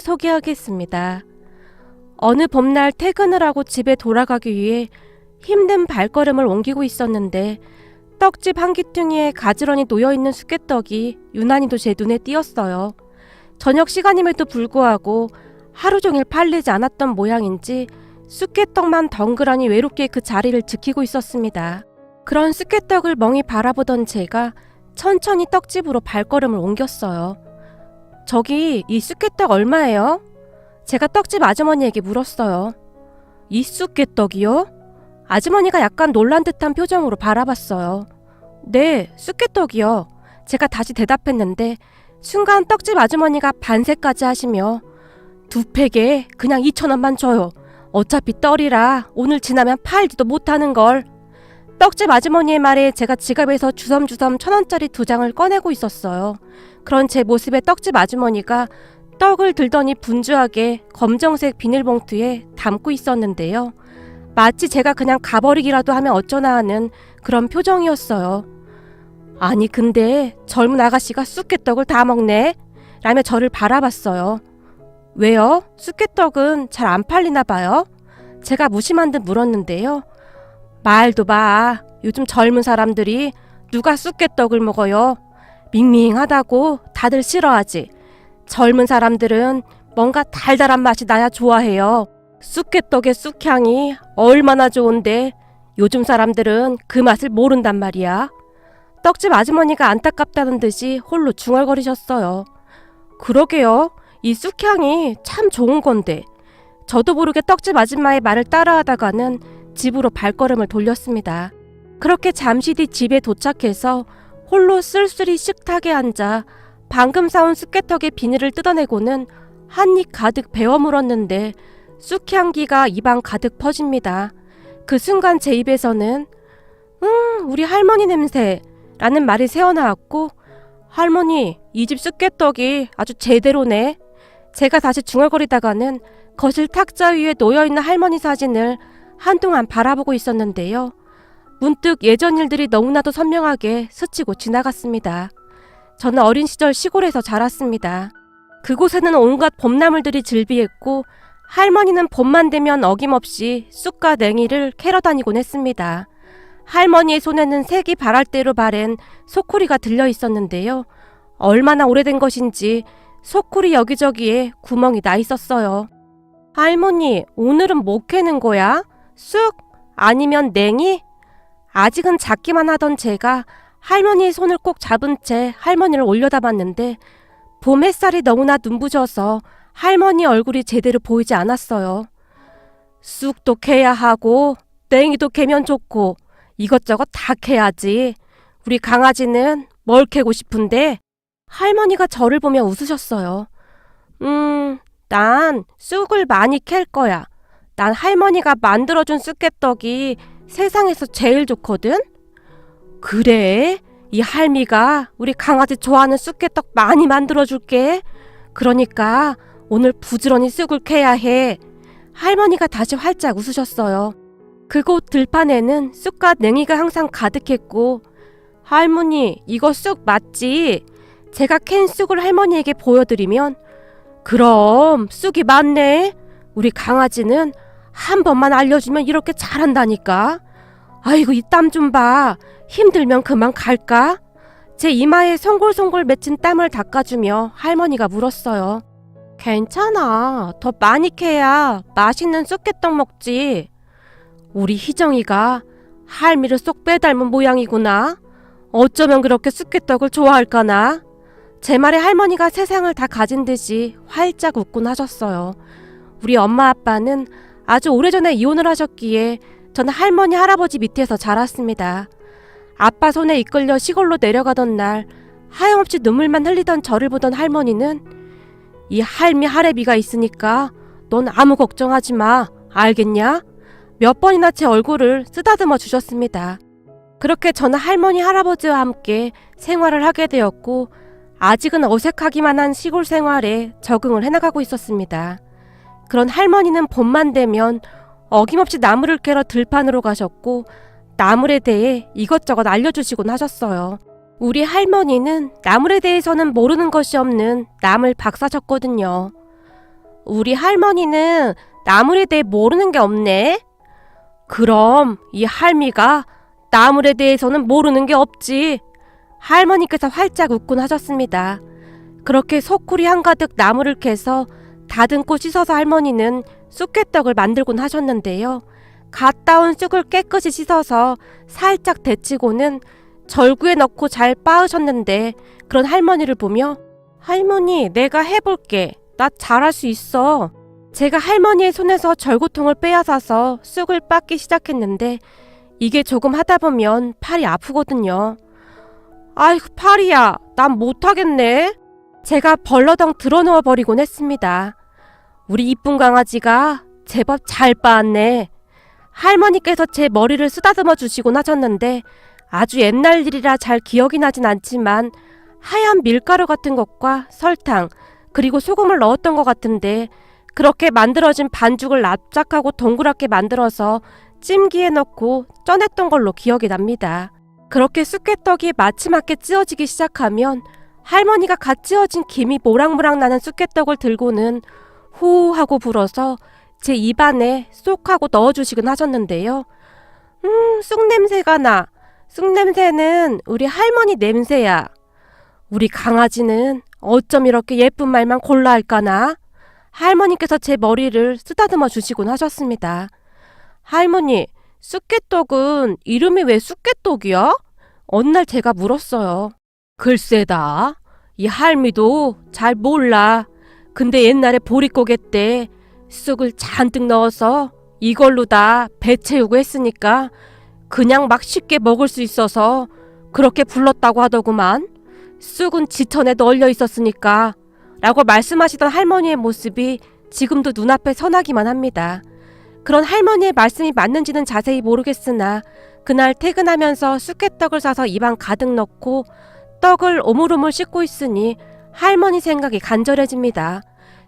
소개하겠습니다. 어느 봄날 퇴근을 하고 집에 돌아가기 위해 힘든 발걸음을 옮기고 있었는데 떡집 한 귀퉁이에 가지런히 놓여있는 쑥개떡이 유난히도 제 눈에 띄었어요. 저녁 시간임에도 불구하고 하루 종일 팔리지 않았던 모양인지 쑥개떡만 덩그러니 외롭게 그 자리를 지키고 있었습니다. 그런 쑥개떡을 멍히 바라보던 제가 천천히 떡집으로 발걸음을 옮겼어요. 저기 이 쑥개떡 얼마예요? 제가 떡집 아주머니에게 물었어요. 이 쑥개떡이요? 아주머니가 약간 놀란 듯한 표정으로 바라봤어요. 네, 쑥개떡이요. 제가 다시 대답했는데 순간 떡집 아주머니가 반세까지 하시며 두 팩에 그냥 2,000원만 줘요. 어차피 떨이라 오늘 지나면 팔지도 못하는걸. 떡집 아주머니의 말에 제가 지갑에서 주섬주섬 1,000원짜리 2장을 꺼내고 있었어요. 그런 제 모습에 떡집 아주머니가 떡을 들더니 분주하게 검정색 비닐봉투에 담고 있었는데요. 마치 제가 그냥 가버리기라도 하면 어쩌나 하는 그런 표정이었어요. 아니 근데 젊은 아가씨가 쑥개떡을 다 먹네? 라며 저를 바라봤어요. 왜요? 쑥개떡은 잘 안 팔리나 봐요? 제가 무심한 듯 물었는데요. 말도 마. 요즘 젊은 사람들이 누가 쑥개떡을 먹어요? 밍밍하다고 다들 싫어하지. 젊은 사람들은 뭔가 달달한 맛이 나야 좋아해요. 쑥개떡의 쑥향이 얼마나 좋은데 요즘 사람들은 그 맛을 모른단 말이야. 떡집 아주머니가 안타깝다는 듯이 홀로 중얼거리셨어요. 그러게요. 이 쑥향이 참 좋은 건데. 저도 모르게 떡집 아줌마의 말을 따라하다가는 집으로 발걸음을 돌렸습니다. 그렇게 잠시 뒤 집에 도착해서 홀로 쓸쓸히 식탁에 앉아 방금 사온 쑥개떡의 비닐을 뜯어내고는 한 입 가득 베어 물었는데 쑥향기가 입안 가득 퍼집니다. 그 순간 제 입에서는 우리 할머니 냄새 라는 말이 새어나왔고 할머니, 이 집 쑥개떡이 아주 제대로네. 제가 다시 중얼거리다가는 거실 탁자 위에 놓여있는 할머니 사진을 한동안 바라보고 있었는데요. 문득 예전 일들이 너무나도 선명하게 스치고 지나갔습니다. 저는 어린 시절 시골에서 자랐습니다. 그곳에는 온갖 봄나물들이 즐비했고 할머니는 봄만 되면 어김없이 쑥과 냉이를 캐러 다니곤 했습니다. 할머니의 손에는 색이 바랄 대로 바랜 소쿠리가 들려 있었는데요. 얼마나 오래된 것인지 소쿠리 여기저기에 구멍이 나 있었어요. 할머니, 오늘은 뭐 캐는 거야? 쑥? 아니면 냉이? 아직은 작기만 하던 제가 할머니의 손을 꼭 잡은 채 할머니를 올려다봤는데 봄 햇살이 너무나 눈부셔서 할머니 얼굴이 제대로 보이지 않았어요. 쑥도 캐야 하고 냉이도 캐면 좋고 이것저것 다 캐야지. 우리 강아지는 뭘 캐고 싶은데? 할머니가 저를 보며 웃으셨어요. 난 쑥을 많이 캘 거야. 난 할머니가 만들어준 쑥개떡이 세상에서 제일 좋거든? 그래? 이 할미가 우리 강아지 좋아하는 쑥개떡 많이 만들어줄게. 그러니까 오늘 부지런히 쑥을 캐야 해. 할머니가 다시 활짝 웃으셨어요. 그곳 들판에는 쑥과 냉이가 항상 가득했고 할머니, 이거 쑥 맞지? 제가 캔 쑥을 할머니에게 보여드리면 그럼 쑥이 맞네. 우리 강아지는 한 번만 알려주면 이렇게 잘한다니까. 아이고 이 땀 좀 봐. 힘들면 그만 갈까? 제 이마에 송골송골 맺힌 땀을 닦아주며 할머니가 물었어요. 괜찮아. 더 많이 캐야 맛있는 쑥개떡 먹지. 우리 희정이가 할미를 쏙 빼닮은 모양이구나. 어쩌면 그렇게 쑥개떡을 좋아할까나. 제 말에 할머니가 세상을 다 가진 듯이 활짝 웃곤 하셨어요. 우리 엄마 아빠는 아주 오래전에 이혼을 하셨기에 저는 할머니 할아버지 밑에서 자랐습니다. 아빠 손에 이끌려 시골로 내려가던 날 하염없이 눈물만 흘리던 저를 보던 할머니는 이 할미 할애비가 있으니까 넌 아무 걱정하지 마. 알겠냐? 몇 번이나 제 얼굴을 쓰다듬어 주셨습니다. 그렇게 저는 할머니 할아버지와 함께 생활을 하게 되었고 아직은 어색하기만 한 시골 생활에 적응을 해나가고 있었습니다. 그런 할머니는 봄만 되면 어김없이 나무를 캐러 들판으로 가셨고 나물에 대해 이것저것 알려주시곤 하셨어요. 우리 할머니는 나물에 대해서는 모르는 것이 없는 나물 박사셨거든요. 우리 할머니는 나물에 대해 모르는 게 없네. 그럼 이 할미가 나물에 대해서는 모르는 게 없지. 할머니께서 활짝 웃곤 하셨습니다. 그렇게 소쿠리 한가득 나물을 캐서 다듬고 씻어서 할머니는 쑥개떡을 만들곤 하셨는데요. 갓 따온 쑥을 깨끗이 씻어서 살짝 데치고는 절구에 넣고 잘 빻으셨는데 그런 할머니를 보며 할머니 내가 해볼게. 나 잘할 수 있어. 제가 할머니의 손에서 절구통을 빼앗아서 쑥을 빻기 시작했는데 이게 조금 하다 보면 팔이 아프거든요. 아이고 팔이야. 난 못하겠네. 제가 벌러덩 드러누워 버리곤 했습니다. 우리 이쁜 강아지가 제법 잘 빻았네. 할머니께서 제 머리를 쓰다듬어 주시곤 하셨는데 아주 옛날 일이라 잘 기억이 나진 않지만 하얀 밀가루 같은 것과 설탕 그리고 소금을 넣었던 것 같은데 그렇게 만들어진 반죽을 납작하고 동그랗게 만들어서 찜기에 넣고 쪄냈던 걸로 기억이 납니다. 그렇게 쑥개떡이 마치맞게 찌어지기 시작하면 할머니가 갓 찌어진 김이 모락모락 나는 쑥개떡을 들고는 후 하고 불어서 제 입안에 쏙 하고 넣어주시곤 하셨는데요. 쑥 냄새가 나. 쑥 냄새는 우리 할머니 냄새야. 우리 강아지는 어쩜 이렇게 예쁜 말만 골라 할까나? 할머니께서 제 머리를 쓰다듬어 주시곤 하셨습니다. 할머니, 쑥개떡은 이름이 왜 쑥개떡이야? 어느 날 제가 물었어요. 글쎄다. 이 할미도 잘 몰라. 근데 옛날에 보릿고개 때 쑥을 잔뜩 넣어서 이걸로 다 배 채우고 했으니까 그냥 막 쉽게 먹을 수 있어서 그렇게 불렀다고 하더구만. 쑥은 지천에 널려 있었으니까 라고 말씀하시던 할머니의 모습이 지금도 눈앞에 선하기만 합니다. 그런 할머니의 말씀이 맞는지는 자세히 모르겠으나 그날 퇴근하면서 쑥개떡을 사서 입안 가득 넣고 떡을 오물오물 씹고 있으니 할머니 생각이 간절해집니다.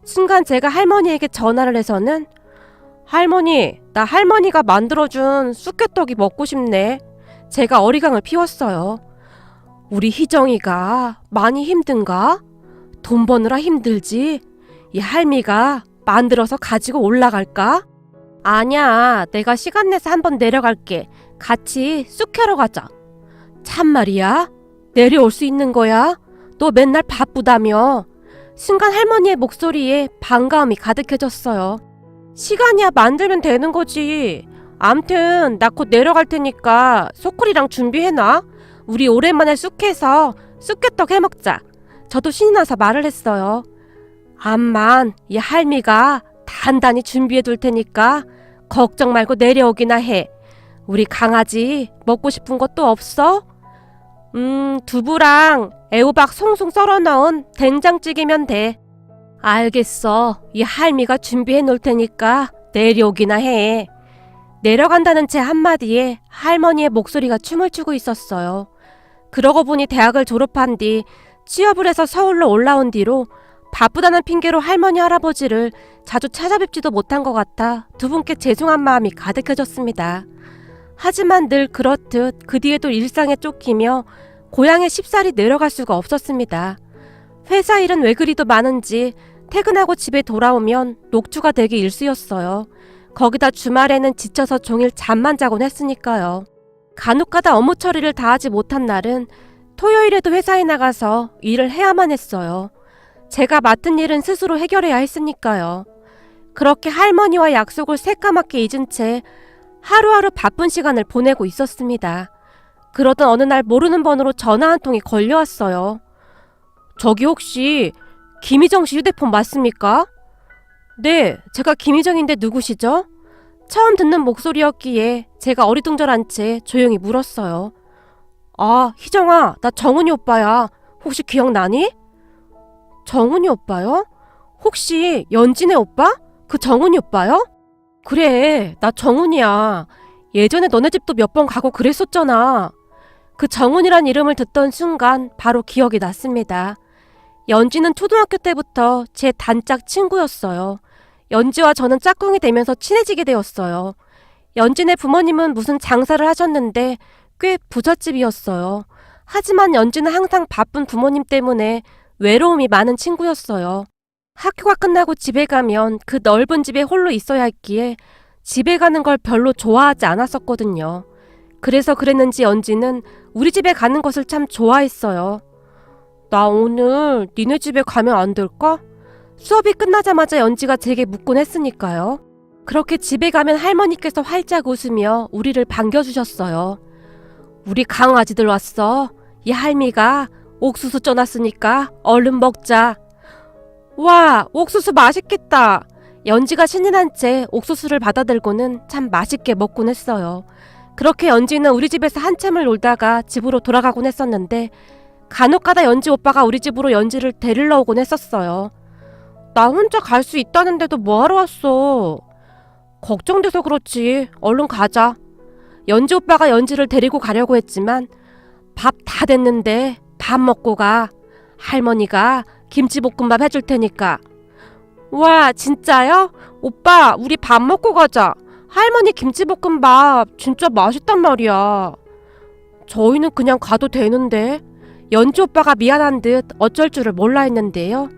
순간 제가 할머니에게 전화를 해서는 할머니, 나 할머니가 만들어준 쑥개떡이 먹고 싶네. 제가 어리광을 피웠어요. 우리 희정이가 많이 힘든가? 돈 버느라 힘들지? 이 할미가 만들어서 가지고 올라갈까? 아니야, 내가 시간 내서 한번 내려갈게. 같이 쑥 캐러 가자. 참말이야? 내려올 수 있는 거야? 너 맨날 바쁘다며. 순간 할머니의 목소리에 반가움이 가득해졌어요. 시간이야 만들면 되는 거지. 암튼 나 곧 내려갈 테니까 소쿠리랑 준비해놔. 우리 오랜만에 쑥 캐서 쑥개떡 해먹자. 저도 신이 나서 말을 했어요. 암만 이 할미가 단단히 준비해둘 테니까 걱정 말고 내려오기나 해. 우리 강아지 먹고 싶은 것도 없어? 두부랑 애호박 송송 썰어 넣은 된장찌개면 돼. 알겠어. 이 할미가 준비해 놓을 테니까 내려오기나 해. 내려간다는 제 한마디에 할머니의 목소리가 춤을 추고 있었어요. 그러고 보니 대학을 졸업한 뒤 취업을 해서 서울로 올라온 뒤로 바쁘다는 핑계로 할머니 할아버지를 자주 찾아뵙지도 못한 것 같아 두 분께 죄송한 마음이 가득해졌습니다. 하지만 늘 그렇듯 그 뒤에도 일상에 쫓기며 고향에 쉽사리 내려갈 수가 없었습니다. 회사 일은 왜 그리도 많은지 퇴근하고 집에 돌아오면 녹초가 되기 일쑤였어요. 거기다 주말에는 지쳐서 종일 잠만 자곤 했으니까요. 간혹가다 업무 처리를 다 하지 못한 날은 토요일에도 회사에 나가서 일을 해야만 했어요. 제가 맡은 일은 스스로 해결해야 했으니까요. 그렇게 할머니와 약속을 새까맣게 잊은 채 하루하루 바쁜 시간을 보내고 있었습니다. 그러던 어느 날 모르는 번호로 전화 한 통이 걸려왔어요. 저기 혹시 김희정 씨 휴대폰 맞습니까? 네, 제가 김희정인데 누구시죠? 처음 듣는 목소리였기에 제가 어리둥절한 채 조용히 물었어요. 아, 희정아, 나 정훈이 오빠야. 혹시 기억나니? 정훈이 오빠요? 혹시 연진의 오빠? 그 정훈이 오빠요? 그래, 나 정훈이야. 예전에 너네 집도 몇 번 가고 그랬었잖아. 그 정훈이란 이름을 듣던 순간 바로 기억이 났습니다. 연지는 초등학교 때부터 제 단짝 친구였어요. 연지와 저는 짝꿍이 되면서 친해지게 되었어요. 연진의 부모님은 무슨 장사를 하셨는데 꽤 부잣집이었어요. 하지만 연지는 항상 바쁜 부모님 때문에 외로움이 많은 친구였어요. 학교가 끝나고 집에 가면 그 넓은 집에 홀로 있어야 했기에 집에 가는 걸 별로 좋아하지 않았었거든요. 그래서 그랬는지 연지는 우리 집에 가는 것을 참 좋아했어요. 나 오늘 니네 집에 가면 안 될까? 수업이 끝나자마자 연지가 제게 묻곤 했으니까요. 그렇게 집에 가면 할머니께서 활짝 웃으며 우리를 반겨주셨어요. 우리 강아지들 왔어. 이 할미가 옥수수 쪄놨으니까 얼른 먹자. 와, 옥수수 맛있겠다. 연지가 신이 난 채 옥수수를 받아들고는 참 맛있게 먹곤 했어요. 그렇게 연지는 우리 집에서 한참을 놀다가 집으로 돌아가곤 했었는데 간혹가다 연지 오빠가 우리 집으로 연지를 데리러 오곤 했었어요. 나 혼자 갈 수 있다는데도 뭐하러 왔어? 걱정돼서 그렇지. 얼른 가자. 연지 오빠가 연지를 데리고 가려고 했지만 밥 다 됐는데 밥 먹고 가. 할머니가 김치볶음밥 해줄 테니까. 와, 진짜요? 오빠, 우리 밥 먹고 가자. 할머니 김치볶음밥 진짜 맛있단 말이야. 저희는 그냥 가도 되는데. 연지 오빠가 미안한 듯 어쩔 줄을 몰라 했는데요.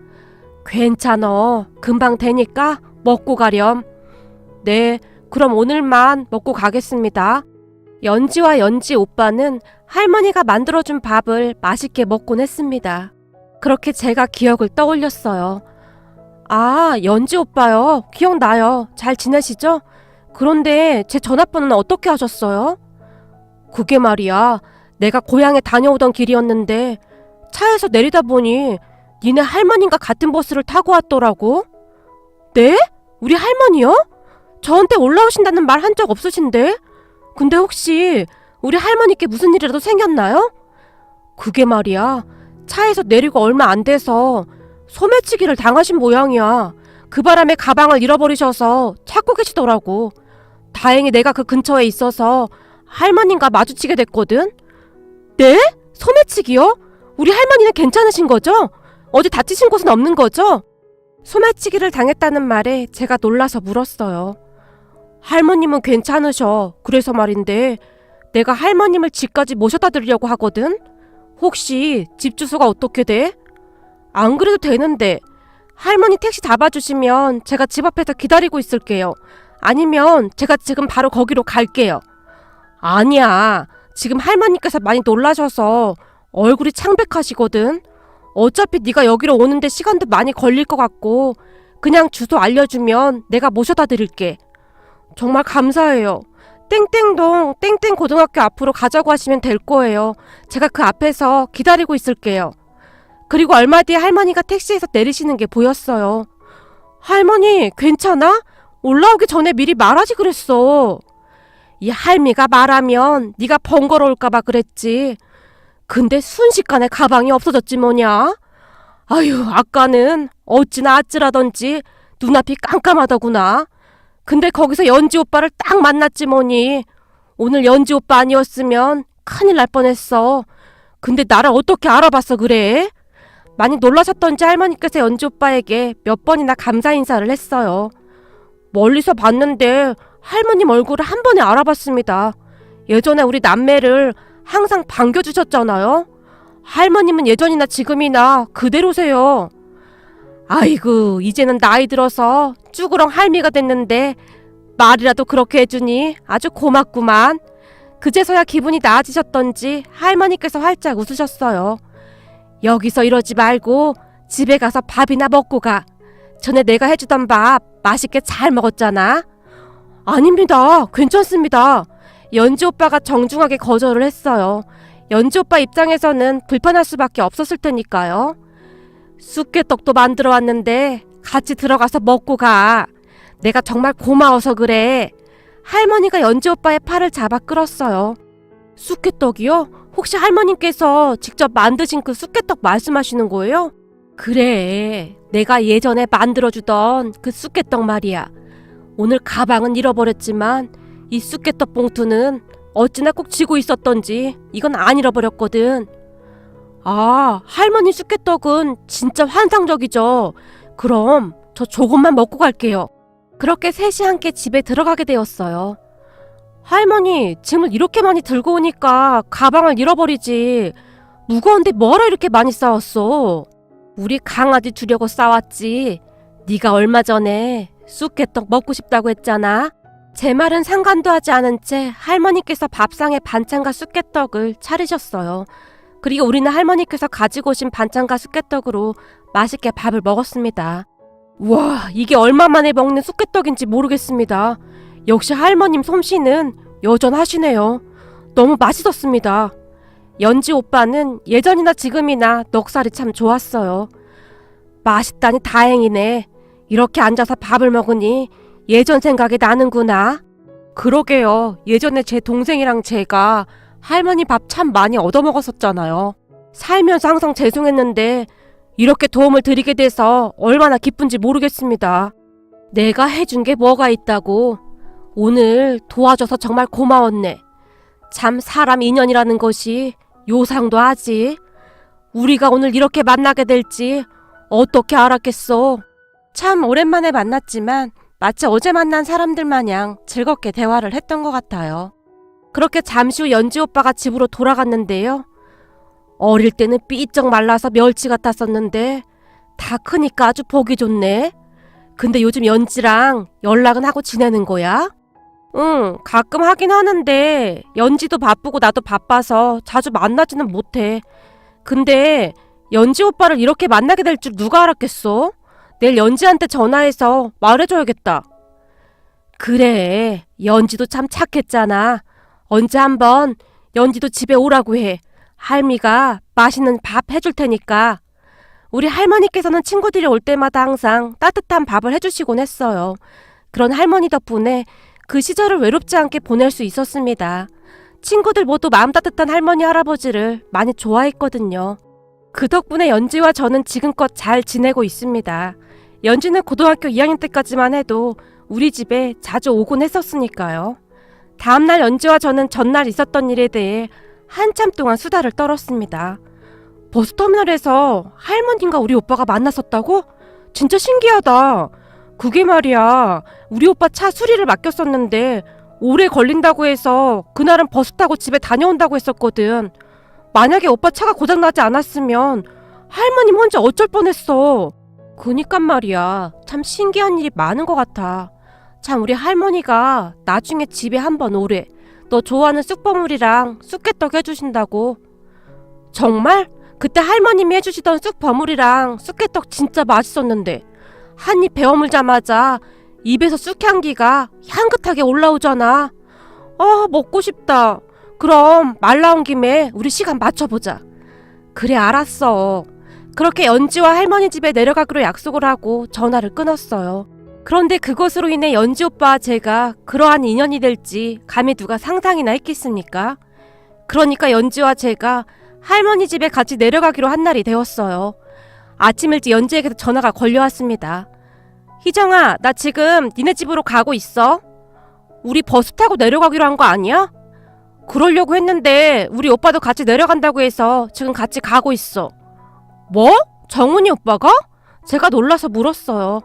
괜찮어. 금방 되니까 먹고 가렴. 네, 그럼 오늘만 먹고 가겠습니다. 연지와 연지 오빠는 할머니가 만들어준 밥을 맛있게 먹곤 했습니다. 그렇게 제가 기억을 떠올렸어요. 아, 연지 오빠요. 기억나요. 잘 지내시죠? 그런데 제 전화번호는 어떻게 하셨어요? 그게 말이야. 내가 고향에 다녀오던 길이었는데 차에서 내리다 보니 니네 할머니가 같은 버스를 타고 왔더라고. 네? 우리 할머니요? 저한테 올라오신다는 말 한 적 없으신데? 근데 혹시 우리 할머니께 무슨 일이라도 생겼나요? 그게 말이야. 차에서 내리고 얼마 안 돼서 소매치기를 당하신 모양이야. 그 바람에 가방을 잃어버리셔서 찾고 계시더라고. 다행히 내가 그 근처에 있어서 할머님과 마주치게 됐거든. 네? 소매치기요? 우리 할머니는 괜찮으신 거죠? 어디 다치신 곳은 없는 거죠? 소매치기를 당했다는 말에 제가 놀라서 물었어요. 할머님은 괜찮으셔. 그래서 말인데 내가 할머님을 집까지 모셔다 드리려고 하거든. 혹시 집 주소가 어떻게 돼? 안 그래도 되는데 할머니 택시 잡아주시면 제가 집 앞에서 기다리고 있을게요. 아니면 제가 지금 바로 거기로 갈게요. 아니야. 지금 할머니께서 많이 놀라셔서 얼굴이 창백하시거든. 어차피 네가 여기로 오는데 시간도 많이 걸릴 것 같고 그냥 주소 알려주면 내가 모셔다 드릴게. 정말 감사해요. 땡땡동 땡땡고등학교 앞으로 가자고 하시면 될 거예요. 제가 그 앞에서 기다리고 있을게요. 그리고 얼마 뒤에 할머니가 택시에서 내리시는 게 보였어요. 할머니 괜찮아? 올라오기 전에 미리 말하지 그랬어. 이 할미가 말하면 네가 번거로울까봐 그랬지. 근데 순식간에 가방이 없어졌지 뭐냐. 아유, 아까는 어찌나 아찔하던지 눈앞이 깜깜하더구나. 근데 거기서 연지 오빠를 딱 만났지 뭐니. 오늘 연지 오빠 아니었으면 큰일 날 뻔했어. 근데 나를 어떻게 알아봤어 그래? 많이 놀라셨던지 할머니께서 연지 오빠에게 몇 번이나 감사 인사를 했어요. 멀리서 봤는데 할머님 얼굴을 한 번에 알아봤습니다. 예전에 우리 남매를 항상 반겨주셨잖아요. 할머님은 예전이나 지금이나 그대로세요. 아이고, 이제는 나이 들어서 쭈그렁 할미가 됐는데 말이라도 그렇게 해주니 아주 고맙구만. 그제서야 기분이 나아지셨던지 할머니께서 활짝 웃으셨어요. 여기서 이러지 말고 집에 가서 밥이나 먹고 가. 전에 내가 해주던 밥 맛있게 잘 먹었잖아. 아닙니다. 괜찮습니다. 연지 오빠가 정중하게 거절을 했어요. 연지 오빠 입장에서는 불편할 수밖에 없었을 테니까요. 쑥개떡도 만들어 왔는데 같이 들어가서 먹고 가. 내가 정말 고마워서 그래. 할머니가 연지 오빠의 팔을 잡아 끌었어요. 쑥개떡이요? 혹시 할머님께서 직접 만드신 그 쑥개떡 말씀하시는 거예요? 그래, 내가 예전에 만들어주던 그 쑥개떡 말이야. 오늘 가방은 잃어버렸지만 이 쑥개떡 봉투는 어찌나 꼭 쥐고 있었던지 이건 안 잃어버렸거든. 아, 할머니 쑥개떡은 진짜 환상적이죠. 그럼 저 조금만 먹고 갈게요. 그렇게 셋이 함께 집에 들어가게 되었어요. 할머니, 짐을 이렇게 많이 들고 오니까 가방을 잃어버리지. 무거운데 뭐하러 이렇게 많이 싸웠어? 우리 강아지 주려고 싸왔지. 네가 얼마 전에 쑥개떡 먹고 싶다고 했잖아. 제 말은 상관도 하지 않은 채 할머니께서 밥상에 반찬과 쑥개떡을 차리셨어요. 그리고 우리는 할머니께서 가지고 오신 반찬과 쑥개떡으로 맛있게 밥을 먹었습니다. 와, 이게 얼마 만에 먹는 쑥개떡인지 모르겠습니다. 역시 할머님 솜씨는 여전하시네요. 너무 맛있었습니다. 연지 오빠는 예전이나 지금이나 넉살이 참 좋았어요. 맛있다니 다행이네. 이렇게 앉아서 밥을 먹으니 예전 생각이 나는구나. 그러게요. 예전에 제 동생이랑 제가 할머니 밥 참 많이 얻어먹었었잖아요. 살면서 항상 죄송했는데 이렇게 도움을 드리게 돼서 얼마나 기쁜지 모르겠습니다. 내가 해준 게 뭐가 있다고. 오늘 도와줘서 정말 고마웠네. 참 사람 인연이라는 것이 요상도 하지. 우리가 오늘 이렇게 만나게 될지 어떻게 알았겠어. 참 오랜만에 만났지만 마치 어제 만난 사람들 마냥 즐겁게 대화를 했던 것 같아요. 그렇게 잠시 후 연지 오빠가 집으로 돌아갔는데요. 어릴 때는 삐쩍 말라서 멸치 같았었는데 다 크니까 아주 보기 좋네. 근데 요즘 연지랑 연락은 하고 지내는 거야? 응, 가끔 하긴 하는데 연지도 바쁘고 나도 바빠서 자주 만나지는 못해. 근데 연지 오빠를 이렇게 만나게 될 줄 누가 알았겠어? 내일 연지한테 전화해서 말해줘야겠다. 그래, 연지도 참 착했잖아. 언제 한번 연지도 집에 오라고 해. 할미가 맛있는 밥 해줄 테니까. 우리 할머니께서는 친구들이 올 때마다 항상 따뜻한 밥을 해주시곤 했어요. 그런 할머니 덕분에 그 시절을 외롭지 않게 보낼 수 있었습니다. 친구들 모두 마음 따뜻한 할머니 할아버지를 많이 좋아했거든요. 그 덕분에 연지와 저는 지금껏 잘 지내고 있습니다. 연지는 고등학교 2학년 때까지만 해도 우리 집에 자주 오곤 했었으니까요. 다음날 연지와 저는 전날 있었던 일에 대해 한참 동안 수다를 떨었습니다. 버스터미널에서 할머님과 우리 오빠가 만났었다고? 진짜 신기하다. 그게 말이야, 우리 오빠 차 수리를 맡겼었는데 오래 걸린다고 해서 그날은 버스 타고 집에 다녀온다고 했었거든. 만약에 오빠 차가 고장나지 않았으면 할머님 혼자 어쩔 뻔했어. 그니까 말이야, 참 신기한 일이 많은 것 같아. 참 우리 할머니가 나중에 집에 한번 오래. 너 좋아하는 쑥버무리랑 쑥개떡 해주신다고. 정말? 그때 할머님이 해주시던 쑥버무리랑 쑥개떡 진짜 맛있었는데 한 입 베어 물자마자 입에서 쑥향기가 향긋하게 올라오잖아. 아, 먹고 싶다. 그럼 말 나온 김에 우리 시간 맞춰보자. 그래, 알았어. 그렇게 연지와 할머니 집에 내려가기로 약속을 하고 전화를 끊었어요. 그런데 그것으로 인해 연지 오빠와 제가 그러한 인연이 될지 감히 누가 상상이나 했겠습니까? 그러니까 연지와 제가 할머니 집에 같이 내려가기로 한 날이 되었어요. 아침 일찍 연지에게서 전화가 걸려왔습니다. 희정아, 나 지금 니네 집으로 가고 있어. 우리 버스 타고 내려가기로 한 거 아니야? 그러려고 했는데 우리 오빠도 같이 내려간다고 해서 지금 같이 가고 있어. 뭐? 정훈이 오빠가? 제가 놀라서 물었어요.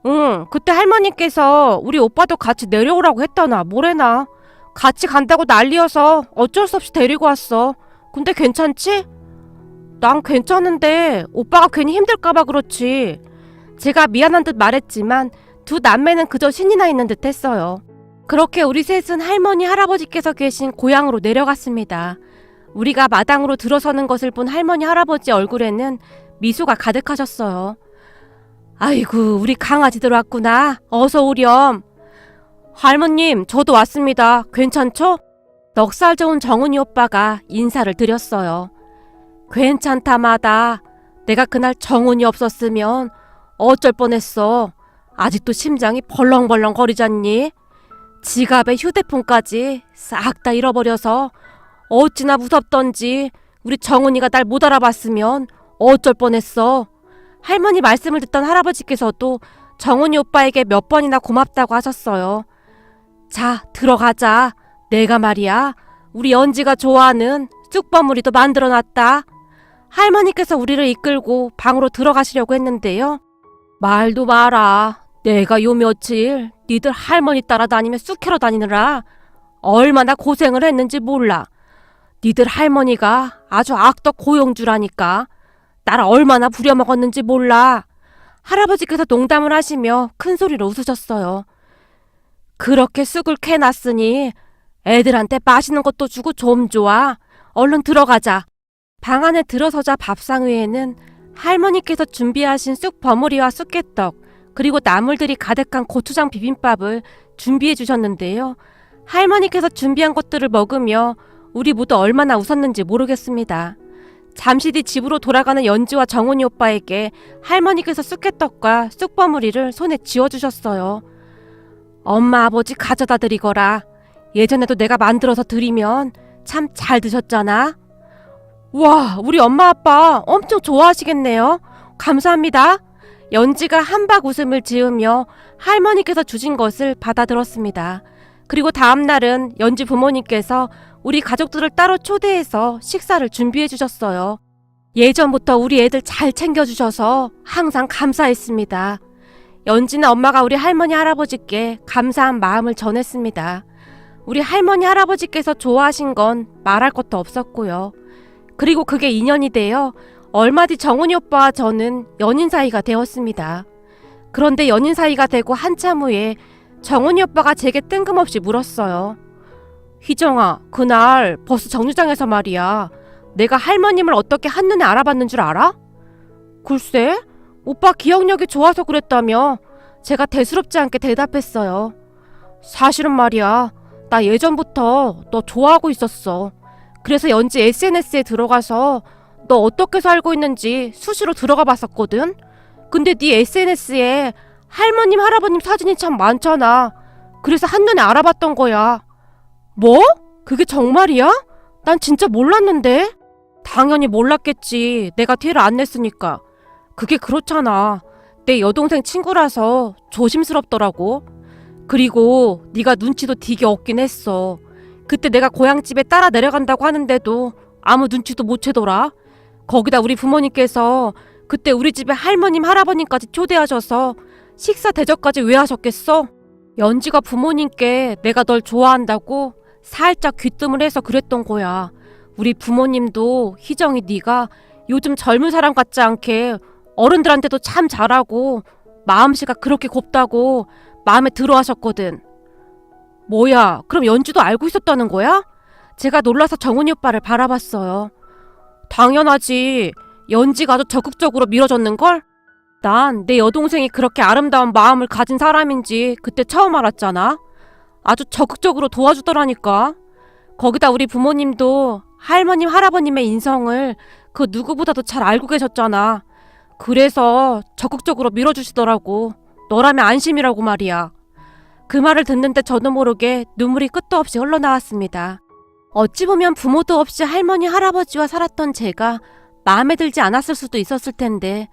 응, 그때 할머니께서 우리 오빠도 같이 내려오라고 했다나 뭐래나. 같이 간다고 난리여서 어쩔 수 없이 데리고 왔어. 근데 괜찮지? 난 괜찮은데 오빠가 괜히 힘들까봐 그렇지. 제가 미안한 듯 말했지만 두 남매는 그저 신이 나 있는 듯 했어요. 그렇게 우리 셋은 할머니 할아버지께서 계신 고향으로 내려갔습니다. 우리가 마당으로 들어서는 것을 본 할머니 할아버지 얼굴에는 미소가 가득하셨어요. 아이고, 우리 강아지들 왔구나. 어서 오렴. 할머님, 저도 왔습니다. 괜찮죠? 넉살 좋은 정훈이 오빠가 인사를 드렸어요. 괜찮다마다. 내가 그날 정훈이 없었으면 어쩔 뻔했어. 아직도 심장이 벌렁벌렁 거리잖니? 지갑에 휴대폰까지 싹 다 잃어버려서 어찌나 무섭던지 우리 정훈이가 날 못 알아봤으면 어쩔 뻔했어. 할머니 말씀을 듣던 할아버지께서도 정훈이 오빠에게 몇 번이나 고맙다고 하셨어요. 자, 들어가자. 내가 말이야, 우리 연지가 좋아하는 쑥버무리도 만들어놨다. 할머니께서 우리를 이끌고 방으로 들어가시려고 했는데요. 말도 마라. 내가 요 며칠 니들 할머니 따라다니며 쑥 캐러 다니느라 얼마나 고생을 했는지 몰라. 니들 할머니가 아주 악덕 고용주라니까. 나를 얼마나 부려먹었는지 몰라. 할아버지께서 농담을 하시며 큰 소리로 웃으셨어요. 그렇게 쑥을 캐놨으니 애들한테 맛있는 것도 주고 좀 좋아. 얼른 들어가자. 방 안에 들어서자 밥상 위에는 할머니께서 준비하신 쑥 버무리와 쑥개떡 그리고 나물들이 가득한 고추장 비빔밥을 준비해 주셨는데요. 할머니께서 준비한 것들을 먹으며 우리 모두 얼마나 웃었는지 모르겠습니다. 잠시 뒤 집으로 돌아가는 연지와 정훈이 오빠에게 할머니께서 쑥개떡과 쑥버무리를 손에 쥐어주셨어요. 엄마 아버지 가져다 드리거라. 예전에도 내가 만들어서 드리면 참 잘 드셨잖아. 와, 우리 엄마 아빠 엄청 좋아하시겠네요. 감사합니다. 연지가 한박 웃음을 지으며 할머니께서 주신 것을 받아들었습니다. 그리고 다음 날은 연지 부모님께서 우리 가족들을 따로 초대해서 식사를 준비해 주셨어요. 예전부터 우리 애들 잘 챙겨주셔서 항상 감사했습니다. 연지는 엄마가 우리 할머니 할아버지께 감사한 마음을 전했습니다. 우리 할머니 할아버지께서 좋아하신 건 말할 것도 없었고요. 그리고 그게 인연이 되어 얼마 뒤 정훈이 오빠와 저는 연인 사이가 되었습니다. 그런데 연인 사이가 되고 한참 후에 정훈이 오빠가 제게 뜬금없이 물었어요. 희정아, 그날 버스 정류장에서 말이야. 내가 할머님을 어떻게 한눈에 알아봤는 줄 알아? 글쎄, 오빠 기억력이 좋아서 그랬다며 제가 대수롭지 않게 대답했어요. 사실은 말이야, 나 예전부터 너 좋아하고 있었어. 그래서 연지 SNS에 들어가서 너 어떻게 살고 있는지 수시로 들어가 봤었거든. 근데 네 SNS에 할머님 할아버님 사진이 참 많잖아. 그래서 한눈에 알아봤던 거야. 뭐? 그게 정말이야? 난 진짜 몰랐는데. 당연히 몰랐겠지. 내가 티를 안 냈으니까. 그게 그렇잖아. 내 여동생 친구라서 조심스럽더라고. 그리고 네가 눈치도 되게 없긴 했어. 그때 내가 고향집에 따라 내려간다고 하는데도 아무 눈치도 못 채더라. 거기다 우리 부모님께서 그때 우리 집에 할머님 할아버님까지 초대하셔서 식사 대접까지 왜 하셨겠어? 연지가 부모님께 내가 널 좋아한다고 살짝 귀뜸을 해서 그랬던 거야. 우리 부모님도 희정이 네가 요즘 젊은 사람 같지 않게 어른들한테도 참 잘하고 마음씨가 그렇게 곱다고 마음에 들어 하셨거든. 뭐야, 그럼 연주도 알고 있었다는 거야? 제가 놀라서 정훈이 오빠를 바라봤어요. 당연하지. 연지가 아주 적극적으로 밀어줬는걸? 난 내 여동생이 그렇게 아름다운 마음을 가진 사람인지 그때 처음 알았잖아. 아주 적극적으로 도와주더라니까. 거기다 우리 부모님도 할머님 할아버님의 인성을 그 누구보다도 잘 알고 계셨잖아. 그래서 적극적으로 밀어주시더라고. 너라면 안심이라고 말이야. 그 말을 듣는데 저도 모르게 눈물이 끝도 없이 흘러나왔습니다. 어찌 보면 부모도 없이 할머니 할아버지와 살았던 제가 마음에 들지 않았을 수도 있었을 텐데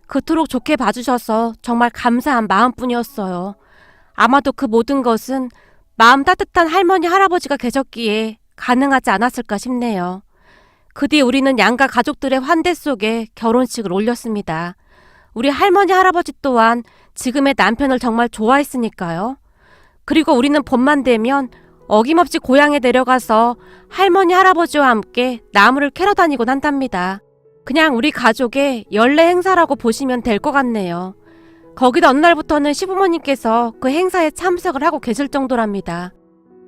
그토록 좋게 봐주셔서 정말 감사한 마음뿐이었어요. 아마도 그 모든 것은 마음 따뜻한 할머니 할아버지가 계셨기에 가능하지 않았을까 싶네요. 그 뒤 우리는 양가 가족들의 환대 속에 결혼식을 올렸습니다. 우리 할머니 할아버지 또한 지금의 남편을 정말 좋아했으니까요. 그리고 우리는 봄만 되면 어김없이 고향에 내려가서 할머니 할아버지와 함께 나무를 캐러 다니곤 한답니다. 그냥 우리 가족의 연례 행사라고 보시면 될 것 같네요. 거기다 어느 날부터는 시부모님께서 그 행사에 참석을 하고 계실 정도랍니다.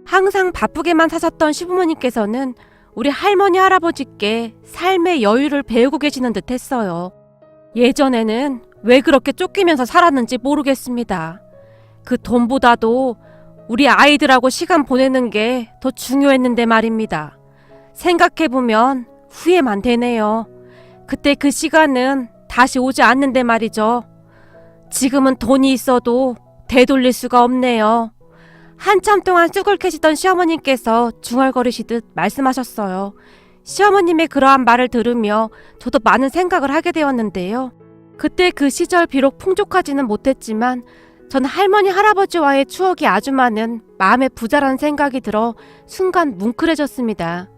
항상 바쁘게만 사셨던 시부모님께서는 우리 할머니 할아버지께 삶의 여유를 배우고 계시는 듯 했어요. 예전에는 왜 그렇게 쫓기면서 살았는지 모르겠습니다. 그 돈보다도 우리 아이들하고 시간 보내는 게 더 중요했는데 말입니다. 생각해보면 후회만 되네요. 그때 그 시간은 다시 오지 않는데 말이죠. 지금은 돈이 있어도 되돌릴 수가 없네요. 한참 동안 쑥을 캐시던 시어머님께서 중얼거리시듯 말씀하셨어요. 시어머님의 그러한 말을 들으며 저도 많은 생각을 하게 되었는데요. 그때 그 시절 비록 풍족하지는 못했지만 전 할머니 할아버지와의 추억이 아주 많은 마음에 부자라는 생각이 들어 순간 뭉클해졌습니다.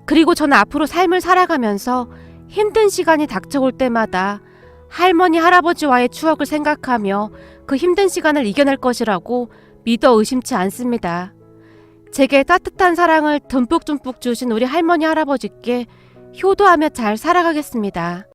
그리고 저는 앞으로 삶을 살아가면서 힘든 시간이 닥쳐올 때마다 할머니 할아버지와의 추억을 생각하며 그 힘든 시간을 이겨낼 것이라고 믿어 의심치 않습니다. 제게 따뜻한 사랑을 듬뿍듬뿍 주신 우리 할머니 할아버지께 효도하며 잘 살아가겠습니다.